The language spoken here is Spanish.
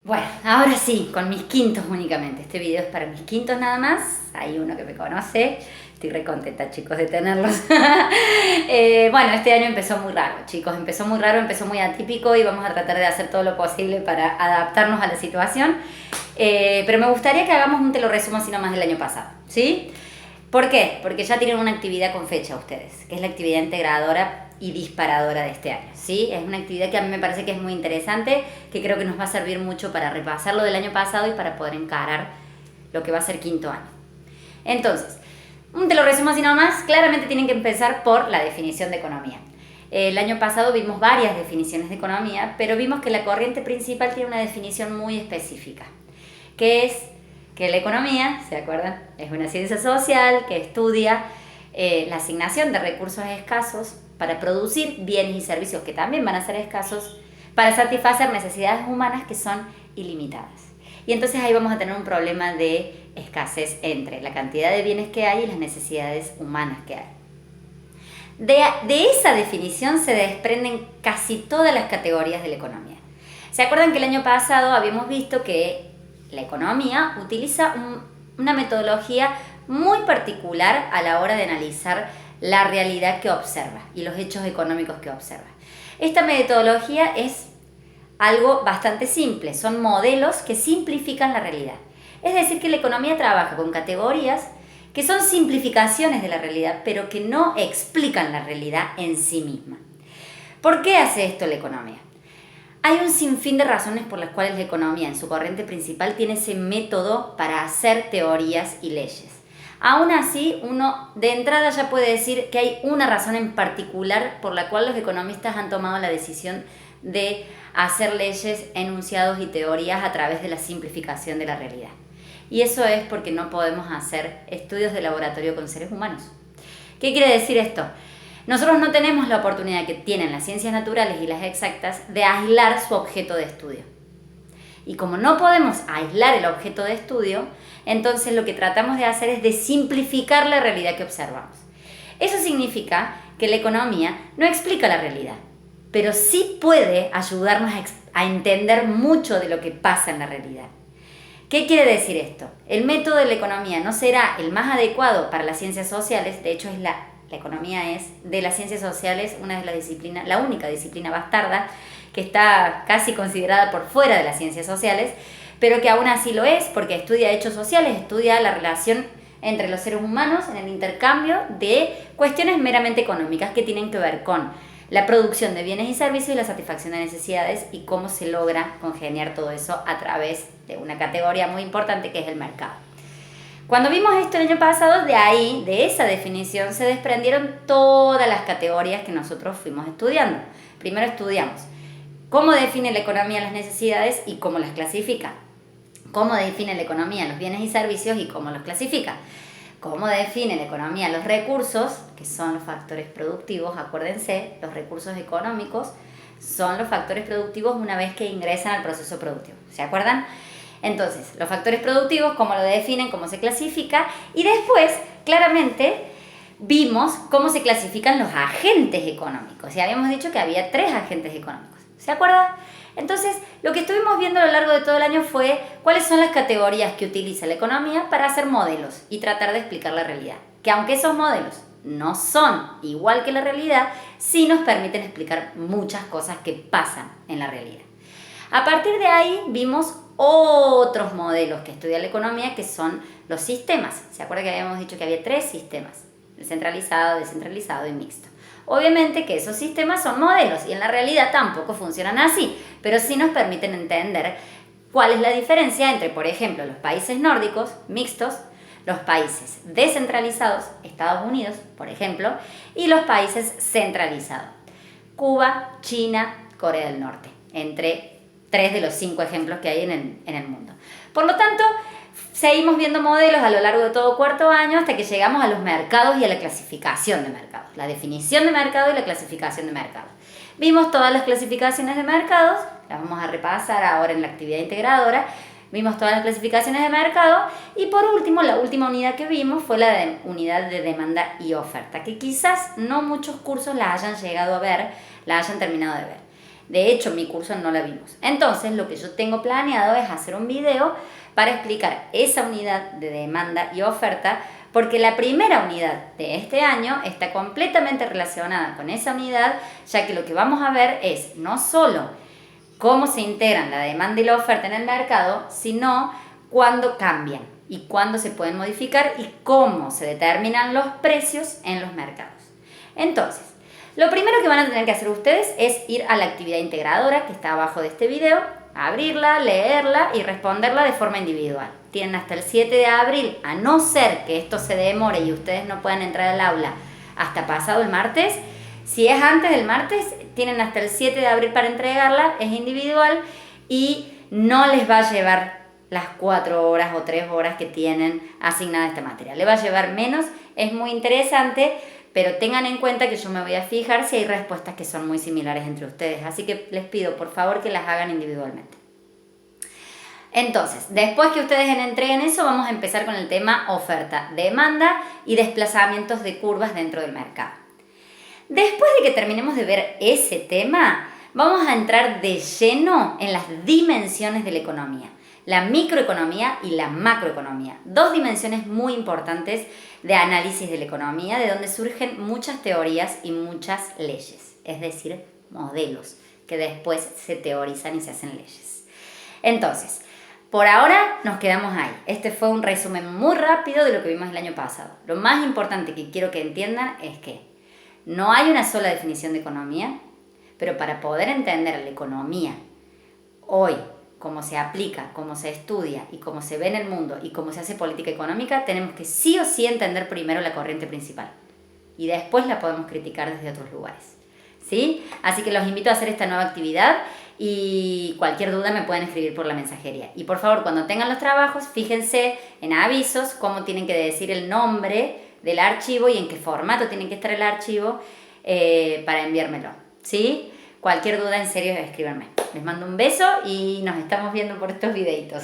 Bueno, ahora sí, con mis quintos únicamente. Este video es para mis quintos nada más. Hay uno que me conoce. Estoy re contenta, chicos, de tenerlos. Bueno, este año empezó muy raro, chicos. Empezó muy raro, empezó muy atípico y vamos a tratar de hacer todo lo posible para adaptarnos a la situación. Pero me gustaría que hagamos un te lo resumo así nomás del año pasado, ¿sí? ¿Por qué? Porque ya tienen una actividad con fecha ustedes, que es la actividad integradora y disparadora de este año, ¿sí? Es una actividad que a mí me parece que es muy interesante, que creo que nos va a servir mucho para repasar lo del año pasado y para poder encarar lo que va a ser quinto año. Entonces, te lo resumo así nomás, claramente tienen que empezar por la definición de economía. El año pasado vimos varias definiciones de economía, pero vimos que la corriente principal tiene una definición muy específica, que es que la economía, ¿se acuerdan? Es una ciencia social que estudia la asignación de recursos escasos para producir bienes y servicios que también van a ser escasos, para satisfacer necesidades humanas que son ilimitadas. Y entonces ahí vamos a tener un problema de escasez entre la cantidad de bienes que hay y las necesidades humanas que hay. De esa definición se desprenden casi todas las categorías de la economía. ¿Se acuerdan que el año pasado habíamos visto que la economía utiliza una metodología muy particular a la hora de analizar la realidad que observa y los hechos económicos que observa? Esta metodología es algo bastante simple, son modelos que simplifican la realidad. Es decir, que la economía trabaja con categorías que son simplificaciones de la realidad, pero que no explican la realidad en sí misma. ¿Por qué hace esto la economía? Hay un sinfín de razones por las cuales la economía en su corriente principal tiene ese método para hacer teorías y leyes. Aún así, uno de entrada ya puede decir que hay una razón en particular por la cual los economistas han tomado la decisión de hacer leyes, enunciados y teorías a través de la simplificación de la realidad. Y eso es porque no podemos hacer estudios de laboratorio con seres humanos. ¿Qué quiere decir esto? Nosotros no tenemos la oportunidad que tienen las ciencias naturales y las exactas de aislar su objeto de estudio. Y como no podemos aislar el objeto de estudio, entonces lo que tratamos de hacer es de simplificar la realidad que observamos. Eso significa que la economía no explica la realidad, pero sí puede ayudarnos a entender mucho de lo que pasa en la realidad. ¿Qué quiere decir esto? El método de la economía no será el más adecuado para las ciencias sociales, de hecho la economía es de las ciencias sociales una de las disciplinas, la única disciplina bastarda que está casi considerada por fuera de las ciencias sociales, pero que aún así lo es porque estudia hechos sociales, estudia la relación entre los seres humanos en el intercambio de cuestiones meramente económicas que tienen que ver con la producción de bienes y servicios y la satisfacción de necesidades y cómo se logra congeniar todo eso a través de una categoría muy importante que es el mercado. Cuando vimos esto el año pasado, de ahí, de esa definición, se desprendieron todas las categorías que nosotros fuimos estudiando. Primero estudiamos cómo define la economía las necesidades y cómo las clasifica. Cómo define la economía los bienes y servicios y cómo los clasifica. Cómo define la economía los recursos, que son los factores productivos. Acuérdense, los recursos económicos son los factores productivos una vez que ingresan al proceso productivo. ¿Se acuerdan? Entonces, los factores productivos, cómo lo definen, cómo se clasifica, y después, claramente, vimos cómo se clasifican los agentes económicos. Y habíamos dicho que había 3 agentes económicos. ¿Se acuerdan? Entonces, lo que estuvimos viendo a lo largo de todo el año fue cuáles son las categorías que utiliza la economía para hacer modelos y tratar de explicar la realidad. Que aunque esos modelos no son igual que la realidad, sí nos permiten explicar muchas cosas que pasan en la realidad. A partir de ahí vimos otros modelos que estudia la economía, que son los sistemas. ¿Se acuerdan que habíamos dicho que había 3 sistemas? El centralizado, descentralizado y mixto. Obviamente que esos sistemas son modelos y en la realidad tampoco funcionan así, pero sí nos permiten entender cuál es la diferencia entre, por ejemplo, los países nórdicos, mixtos, los países descentralizados, Estados Unidos, por ejemplo, y los países centralizados, Cuba, China, Corea del Norte, entre 3 de los 5 ejemplos que hay en el mundo. Por lo tanto, seguimos viendo modelos a lo largo de todo cuarto año hasta que llegamos a los mercados y a la clasificación de mercados, la definición de mercado y la clasificación de mercados. Vimos todas las clasificaciones de mercados, las vamos a repasar ahora en la actividad integradora. Vimos todas las clasificaciones de mercado y por último, la última unidad que vimos fue la de unidad de demanda y oferta, que quizás no muchos cursos la hayan llegado a ver, la hayan terminado de ver. De hecho, mi curso no la vimos. Entonces, lo que yo tengo planeado es hacer un video para explicar esa unidad de demanda y oferta, porque la primera unidad de este año está completamente relacionada con esa unidad, ya que lo que vamos a ver es no solo cómo se integran la demanda y la oferta en el mercado, sino cuándo cambian y cuándo se pueden modificar y cómo se determinan los precios en los mercados. Entonces, lo primero que van a tener que hacer ustedes es ir a la actividad integradora que está abajo de este video, abrirla, leerla y responderla de forma individual. Tienen hasta el 7 de abril, a no ser que esto se demore y ustedes no puedan entrar al aula hasta pasado el martes. Si es antes del martes, tienen hasta el 7 de abril para entregarla, es individual y no les va a llevar las 4 horas o 3 horas que tienen asignada esta materia. Le va a llevar menos, es muy interesante, pero tengan en cuenta que yo me voy a fijar si hay respuestas que son muy similares entre ustedes. Así que les pido, por favor, que las hagan individualmente. Entonces, después que ustedes entreguen eso, vamos a empezar con el tema oferta, demanda y desplazamientos de curvas dentro del mercado. Después de que terminemos de ver ese tema, vamos a entrar de lleno en las dimensiones de la economía. La microeconomía y la macroeconomía. Dos dimensiones muy importantes de análisis de la economía, de donde surgen muchas teorías y muchas leyes, es decir, modelos que después se teorizan y se hacen leyes. Entonces, por ahora nos quedamos ahí. Este fue un resumen muy rápido de lo que vimos el año pasado. Lo más importante que quiero que entiendan es que no hay una sola definición de economía, pero para poder entender la economía hoy, cómo se aplica, cómo se estudia y cómo se ve en el mundo y cómo se hace política económica, tenemos que sí o sí entender primero la corriente principal y después la podemos criticar desde otros lugares, ¿sí? Así que los invito a hacer esta nueva actividad y cualquier duda me pueden escribir por la mensajería. Y por favor, cuando tengan los trabajos, fíjense en avisos cómo tienen que decir el nombre del archivo y en qué formato tiene que estar el archivo para enviármelo, ¿sí? Cualquier duda, en serio, escríbanme. Les mando un beso y nos estamos viendo por estos videitos.